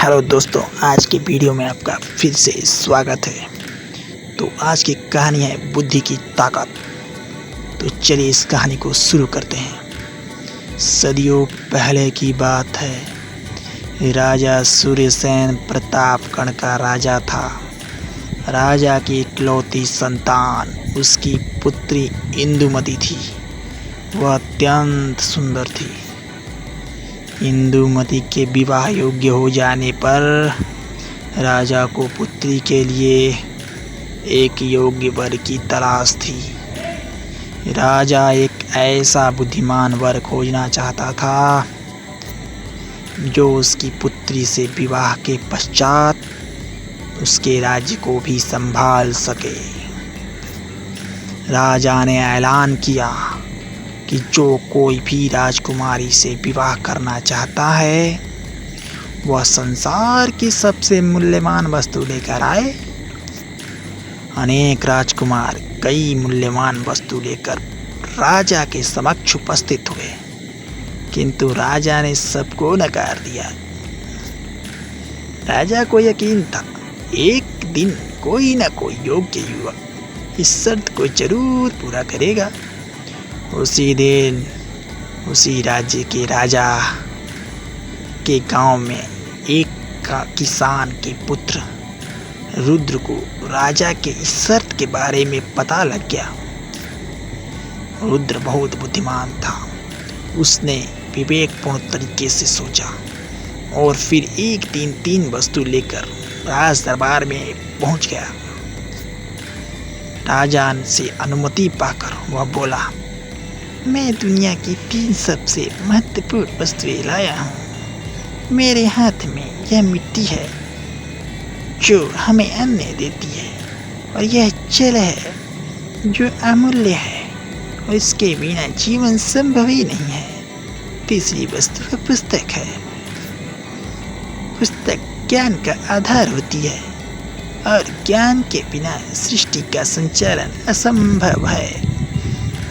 Hello दोस्तों, आज की वीडियो में आपका फिर से स्वागत है। तो आज की कहानी है बुद्धि की ताकत। तो चलिए इस कहानी को शुरू करते हैं। सदियों पहले की बात है। राजा सूर्यसेन प्रतापगढ़ का राजा था। राजा की इकलौती संतान उसकी पुत्री इंदुमती थी। वह अत्यंत सुंदर थी। इंदुमती के विवाह योग्य हो जाने पर राजा को पुत्री के लिए एक योग्य वर की तलाश थी। राजा एक ऐसा बुद्धिमान वर खोजना चाहता था जो उसकी पुत्री से विवाह के पश्चात उसके राज्य को भी संभाल सके। राजा ने ऐलान किया कि जो कोई भी राजकुमारी से विवाह करना चाहता है वह संसार की सबसे मूल्यवान वस्तु लेकर आए। अनेक राजकुमार कई मूल्यवान वस्तु लेकर राजा के समक्ष उपस्थित हुए, किंतु राजा ने सबको नकार दिया। राजा को यकीन था एक दिन कोई न कोई योग्य युवक इस शर्त को जरूर पूरा करेगा। उसी दिन उसी राज्य के राजा के गांव में एक किसान के पुत्र रुद्र को राजा के इस शर्त के बारे में पता लग गया। रुद्र बहुत बुद्धिमान था। उसने विवेकपूर्ण तरीके से सोचा और फिर एक दिन 3 वस्तु लेकर राज दरबार में पहुंच गया। राजा से अनुमति पाकर वह बोला, मैं दुनिया की 3 सबसे महत्वपूर्ण वस्तुएं लाया हूँ। मेरे हाथ में यह मिट्टी है जो हमें अन्न देती है, और यह जल है जो अमूल्य है और इसके बिना जीवन संभव ही नहीं है। तीसरी वस्तु पुस्तक है। पुस्तक ज्ञान का आधार होती है और ज्ञान के बिना सृष्टि का संचालन असंभव है।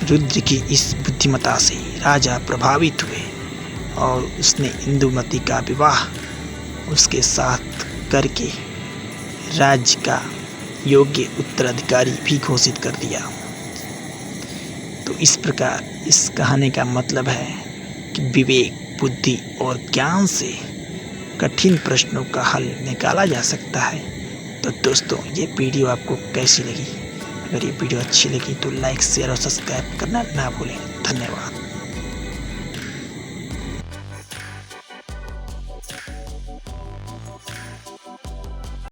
रुद्र की इस बुद्धिमत्ता से राजा प्रभावित हुए और उसने इंदुमती का विवाह उसके साथ करके राज्य का योग्य उत्तराधिकारी भी घोषित कर दिया। तो इस प्रकार इस कहानी का मतलब है कि विवेक, बुद्धि और ज्ञान से कठिन प्रश्नों का हल निकाला जा सकता है। तो दोस्तों, ये वीडियो आपको कैसी लगी? अगर ये वीडियो अच्छी लगी तो लाइक, शेयर और सब्सक्राइब करना ना भूलें। धन्यवाद।